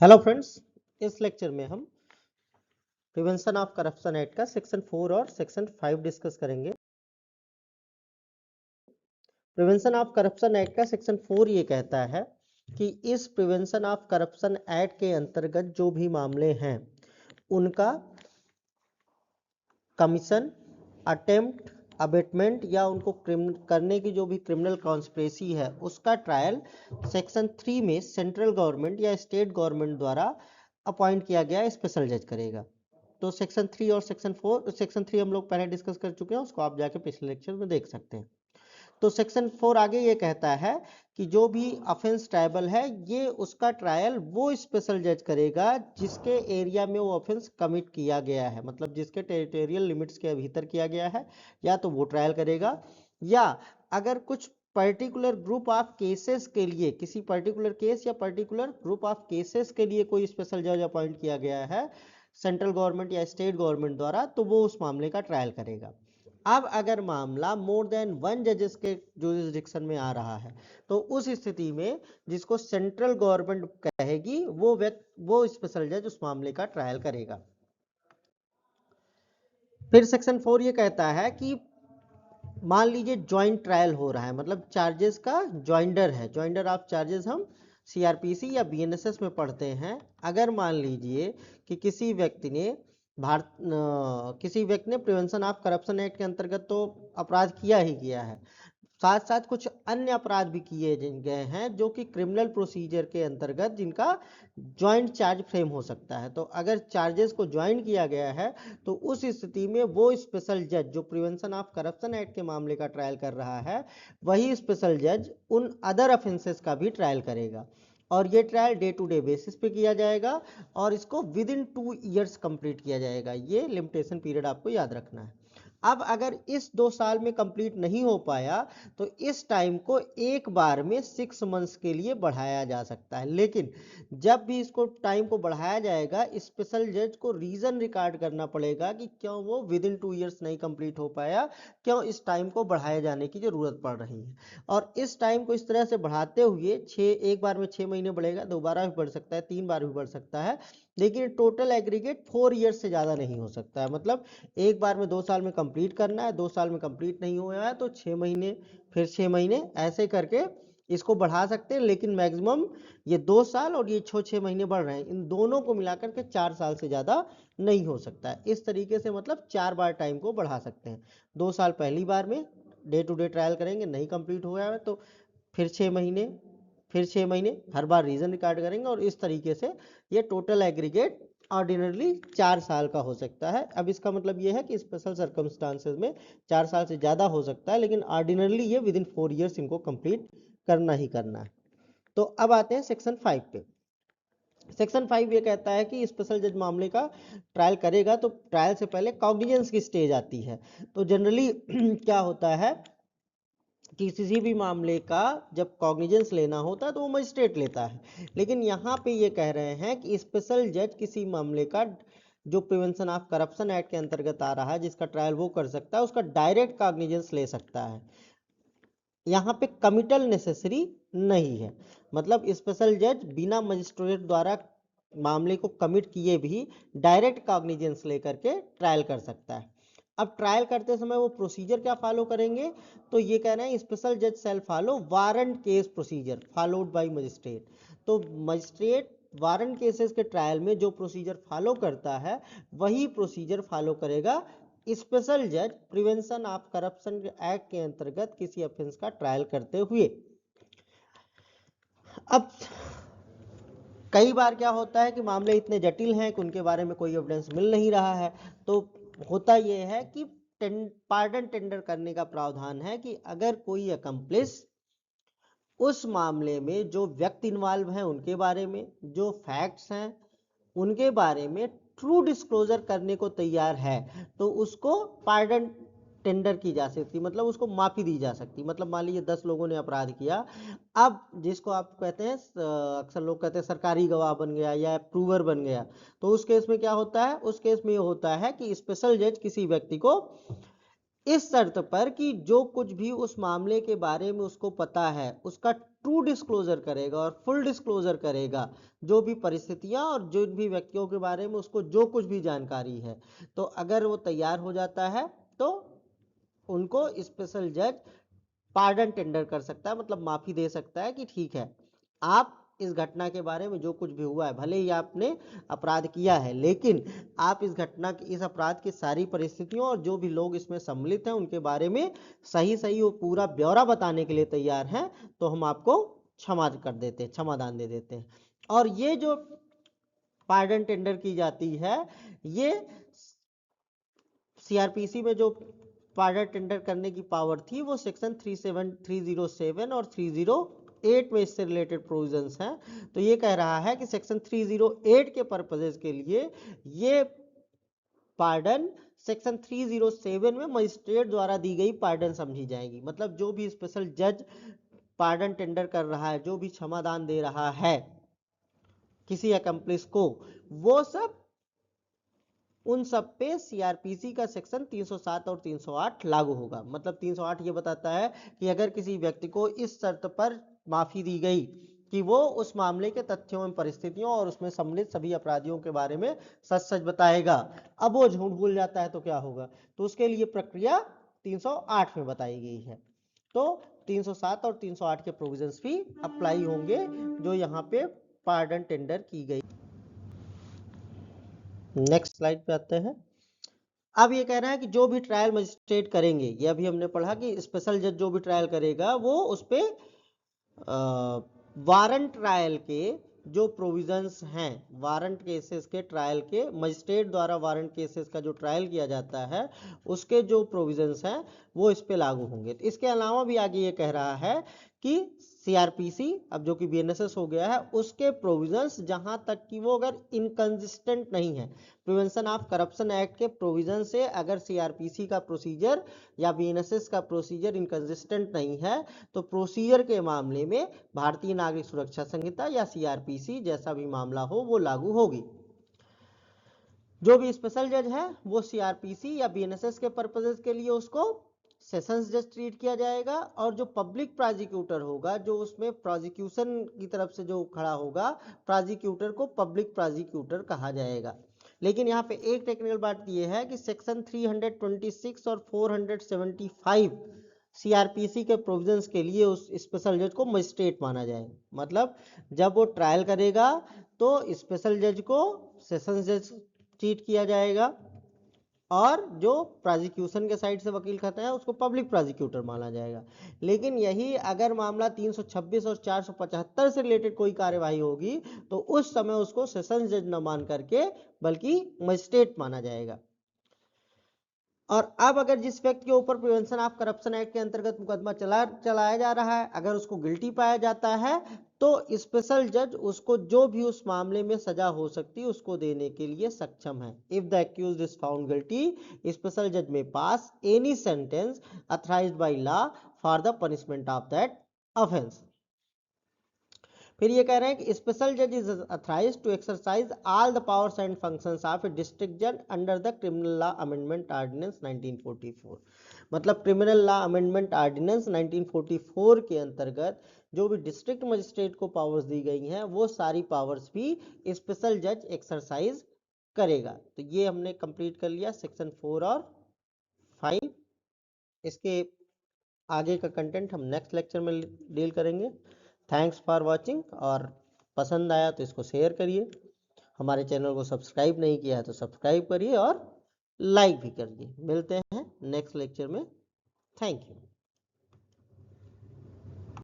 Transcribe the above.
Hello friends, इस lecture में हम प्रिवेंशन ऑफ करप्शन एक्ट का सेक्शन 4 और सेक्शन 5 डिस्कस करेंगे। प्रिवेंशन ऑफ करप्शन एक्ट का सेक्शन 4 ये कहता है कि इस प्रिवेंशन ऑफ करप्शन एक्ट के अंतर्गत जो भी मामले हैं उनका कमीशन, अटेम्प्ट, अबेटमेंट या उनको करने की जो भी क्रिमिनल कॉन्स्पिरेसी है उसका ट्रायल सेक्शन 3 में सेंट्रल गवर्नमेंट या स्टेट गवर्नमेंट द्वारा अपॉइंट किया गया स्पेशल जज करेगा। तो सेक्शन 3 और सेक्शन 3 हम लोग पहले डिस्कस कर चुके हैं, उसको आप जाके पिछले लेक्चर में देख सकते हैं। तो सेक्शन 4 आगे ये कहता है कि जो भी ऑफेंस ट्रायबल है ये उसका ट्रायल वो स्पेशल जज करेगा जिसके एरिया में वो ऑफेंस कमिट किया गया है, मतलब जिसके टेरिटोरियल लिमिट्स के भीतर किया गया है, या तो वो ट्रायल करेगा, या अगर कुछ पर्टिकुलर ग्रुप ऑफ केसेस के लिए, किसी पर्टिकुलर केस या पर्टिकुलर ग्रुप ऑफ केसेस के लिए कोई स्पेशल जज अपॉइंट किया गया है सेंट्रल गवर्नमेंट या स्टेट गवर्नमेंट द्वारा, तो वो उस मामले का ट्रायल करेगा। अब अगर मामला मोर देन वन जजेस के जुरिसडिक्शन में आ रहा है तो उस स्थिति में जिसको सेंट्रल गवर्नमेंट कहेगी वो स्पेशल जज उस मामले का ट्रायल करेगा। फिर सेक्शन 4 ये कहता है कि मान लीजिए ज्वाइंट ट्रायल हो रहा है, मतलब चार्जेस का ज्वाइंडर है, ज्वाइंडर ऑफ चार्जेस हम सीआरपीसी या बीएनएसएस में पढ़ते हैं। अगर मान लीजिए कि किसी व्यक्ति ने प्रिवेंशन ऑफ करप्शन एक्ट के अंतर्गत तो अपराध किया ही किया है, साथ साथ कुछ अन्य अपराध भी किए गए हैं जो कि क्रिमिनल प्रोसीजर के अंतर्गत जिनका ज्वाइंट चार्ज फ्रेम हो सकता है। तो अगर चार्जेस को ज्वाइंट किया गया है तो उस स्थिति में वो स्पेशल जज जो प्रिवेंशन ऑफ करप्शन एक्ट के मामले का ट्रायल कर रहा है वही स्पेशल जज उन अदर ऑफेंसेस का भी ट्रायल करेगा, और ये trial day to day basis पे किया जाएगा और इसको विद इन 2 ईयर्स कंप्लीट किया जाएगा। ये लिमिटेशन पीरियड आपको याद रखना है। अब अगर इस 2 साल में कंप्लीट नहीं हो पाया तो इस टाइम को एक बार में 6 मंथ्स के लिए बढ़ाया जा सकता है, लेकिन जब भी इसको टाइम को बढ़ाया जाएगा स्पेशल जज को रीजन रिकॉर्ड करना पड़ेगा कि क्यों वो विद इन 2 ईयर्स नहीं कंप्लीट हो पाया, क्यों इस टाइम को बढ़ाए जाने की जरूरत पड़ रही है। और इस टाइम को इस तरह से बढ़ाते हुए एक बार में 6 महीने बढ़ेगा, दोबारा भी बढ़ सकता है, 3 बार भी बढ़ सकता है, लेकिन टोटल एग्रीगेट 4 ईयर्स से ज्यादा नहीं हो सकता है। मतलब एक बार में 2 साल में कंप्लीट करना है, 2 साल में कंप्लीट नहीं हुआ है तो 6 महीने, फिर 6 महीने, ऐसे करके इसको बढ़ा सकते हैं, लेकिन मैक्सिमम ये 2 साल और ये 6 महीने बढ़ रहे हैं, इन दोनों को मिलाकर के 4 साल से ज्यादा नहीं हो सकता है। इस तरीके से मतलब 4 बार टाइम को बढ़ा सकते हैं। 2 साल पहली बार में डे टू डे ट्रायल करेंगे, नहीं कंप्लीट हुआ है तो फिर 6 महीने, फिर 6 महीने, हर बार रीजन रिकॉर्ड करेंगे, और इस तरीके से ये टोटल एग्रीगेट ऑर्डिनरली 4 साल का हो सकता है। अब इसका मतलब ये है कि स्पेशल सर्कमस्टांसेस में 4 साल से ज़्यादा हो सकता है, लेकिन ऑर्डिनरली ये विद इन 4 ईयर्स इनको कंप्लीट करना ही करना है। तो अब आते हैं सेक्शन 5 पे। सेक्शन 5 ये कहता है कि स्पेशल जज मामले का ट्रायल करेगा तो ट्रायल से पहले कॉग्निजेंस की स्टेज आती है। तो जनरली क्या होता है कि किसी भी मामले का जब कॉग्निजेंस लेना होता है तो वो मजिस्ट्रेट लेता है, लेकिन यहाँ पे ये कह रहे हैं कि स्पेशल जज किसी मामले का जो प्रिवेंशन ऑफ करप्शन एक्ट के अंतर्गत आ रहा है जिसका ट्रायल वो कर सकता है उसका डायरेक्ट कॉग्निजेंस ले सकता है। यहाँ पे कमिटल नेसेसरी नहीं है, मतलब स्पेशल जज बिना मजिस्ट्रेट द्वारा मामले को कमिट किए भी डायरेक्ट कॉग्निजेंस लेकर के ट्रायल कर सकता है। अब ट्रायल करते समय वो प्रोसीजर क्या फॉलो करेंगे, तो ये कह रहे हैं स्पेशल जज shall follow warrant case procedure followed by magistrate. तो मजिस्ट्रेट वारंट केसेस के ट्रायल में जो प्रोसीजर फॉलो करता है वही प्रोसीजर फॉलो करेगा स्पेशल जज प्रिवेंशन ऑफ करप्शन एक्ट के अंतर्गत किसी ऑफेंस का ट्रायल करते हुए। अब कई बार क्या होता है कि मामले इतने जटिल हैं कि उनके बारे में कोई एविडेंस मिल नहीं रहा है, तो होता यह है कि पार्डन टेंडर करने का प्रावधान है कि अगर कोई अकम्प्लिस उस मामले में जो व्यक्ति इन्वॉल्व हैं उनके बारे में, जो फैक्ट्स हैं उनके बारे में ट्रू डिस्क्लोजर करने को तैयार है तो उसको पार्डन टेंडर की जा सकती, मतलब उसको माफी दी जा सकती। मतलब मान लीजिए 10 लोगों ने अपराध किया, अब जिसको आप कहते हैं अक्सर लोग कहते हैं सरकारी गवाह बन गया या प्रूवर बन गया, तो उस केस में क्या होता है, उस केस में ये होता है कि स्पेशल जज किसी व्यक्ति को इस शर्त पर कि जो कुछ भी उस मामले के बारे में उसको पता है उसका ट्रू डिस्क्लोजर करेगा और फुल डिस्क्लोजर करेगा जो भी परिस्थितियां और जो भी व्यक्तियों के बारे में उसको जो कुछ भी जानकारी है। तो अगर वो तैयार हो जाता है तो उनको स्पेशल जज पार्डन टेंडर कर सकता है, मतलब माफी दे सकता है कि ठीक है, आप इस घटना के बारे में जो कुछ भी हुआ है, भले ही आपने अपराध किया है, लेकिन आप इस घटना की, इस अपराध की सारी परिस्थितियों और जो भी लोग इसमें सम्मिलित हैं उनके बारे में सही सही वो पूरा ब्यौरा बताने के लिए तैयार हैं, तो हम आपको क्षमा कर देते हैं, क्षमादान दे देते हैं। और ये जो पार्डन टेंडर की जाती है, ये सीआरपीसी में जो पार्डन टेंडर करने की पावर थी वो सेक्शन 307 और 308 में इससे रिलेटेड प्रोविजंस हैं। तो ये कह रहा है कि सेक्शन 308 के पर्पजेस के लिए ये पार्डन सेक्शन 307 में मजिस्ट्रेट द्वारा दी गई पार्डन समझी जाएगी। मतलब जो भी स्पेशल जज पार्डन टेंडर कर रहा है, जो भी क्षमादान दे रहा है किसी अकम्प्लिस को, वो सब उन सब पे सीआरपीसी का सेक्शन 307 और 308 लागू होगा। मतलब 308 ये बताता है कि अगर किसी व्यक्ति को इस शर्त पर माफी दी गई कि वो उस मामले के तथ्यों एवं परिस्थितियों और उसमें सम्मिलित सभी अपराधियों के बारे में सच सच बताएगा, अब वो झूठ बोल जाता है तो क्या होगा, तो उसके लिए प्रक्रिया 308 में बताई गई है। तो 307 और 308 के प्रोविजंस भी अप्लाई होंगे जो यहाँ पे पार्डन टेंडर की गई। नेक्स्ट स्लाइड पे आते हैं। अब ये कह रहा है कि जो भी ट्रायल मजिस्ट्रेट करेंगे, ये अभी हमने पढ़ा कि स्पेशल जज जो भी ट्रायल करेगा वो उस पे वारंट ट्रायल के जो प्रोविजंस हैं, वारंट केसेस के ट्रायल के, मजिस्ट्रेट द्वारा वारंट केसेस का जो ट्रायल किया जाता है उसके जो प्रोविजंस हैं वो इस पे लागू होंगे। तो इसके अलावा भी आगे ये कह रहा है कि सीआरपीसी, अब जो कि बीएनएसएस हो गया है, उसके प्रोविजंस जहां तक कि वो अगर इनकंसिस्टेंट नहीं है, प्रिवेंशन ऑफ करप्शन एक्ट के प्रोविजन से अगर सीआरपीसी का प्रोसीजर या बीएनएसएस का प्रोसीजर इनकंसिस्टेंट नहीं है, तो प्रोसीजर के मामले में भारतीय नागरिक सुरक्षा संहिता या सीआरपीसी जैसा भी मामला हो वो लागू होगी। जो भी स्पेशल जज है वो सीआरपीसी या बीएनएसएस के पर्पसेस के लिए उसको सेशंस जज ट्रीट किया जाएगा, और जो पब्लिक प्रोसिक्यूटर होगा, जो उसमें प्रोसिक्यूशन की तरफ से जो खड़ा होगा, प्रोसिक्यूटर को पब्लिक प्रोसिक्यूटर कहा जाएगा। लेकिन यहाँ पे एक टेक्निकल बात ये है कि सेक्शन 326 और 475 सीआरपीसी के प्रोविजंस के लिए उस स्पेशल जज को मजिस्ट्रेट माना जाएगा। मतलब जब वो ट्रायल करेगा तो स्पेशल जज को सेशंस जज ट्रीट किया जाएगा, और जो प्रोसिक्यूशन के साइड से वकील खाता है उसको पब्लिक प्रोसिक्यूटर माना जाएगा। लेकिन यही अगर मामला 326 और 475 से रिलेटेड कोई कार्यवाही होगी तो उस समय उसको सेशंस जज न मान करके बल्कि मजिस्ट्रेट माना जाएगा। और अब अगर जिस व्यक्ति के ऊपर प्रिवेंशन ऑफ करप्शन एक्ट के अंतर्गत मुकदमा चलाया जा रहा है, अगर उसको गिल्टी पाया जाता है तो स्पेशल जज उसको जो भी उस मामले में सजा हो सकती है उसको देने के लिए सक्षम है। If the accused is found guilty, special जज में पास any sentence authorised by law for the punishment of that offence. फिर ये कह रहे हैं कि स्पेशल जज is authorised to exercise all the powers and functions of A district जज under the criminal law amendment ordinance 1944। मतलब क्रिमिनल लॉ अमेंडमेंट ऑर्डिनेंस 1944 के अंतर्गत जो भी डिस्ट्रिक्ट मजिस्ट्रेट को पावर्स दी गई हैं वो सारी पावर्स भी स्पेशल जज एक्सरसाइज करेगा। तो ये हमने कंप्लीट कर लिया सेक्शन 4 और 5। इसके आगे का कंटेंट हम नेक्स्ट लेक्चर में डील करेंगे। थैंक्स फॉर वॉचिंग, और पसंद आया तो इसको शेयर करिए, हमारे चैनल को सब्सक्राइब नहीं किया है तो सब्सक्राइब करिए और लाइक भी करिए। मिलते हैं नेक्स्ट लेक्चर में। Thank you.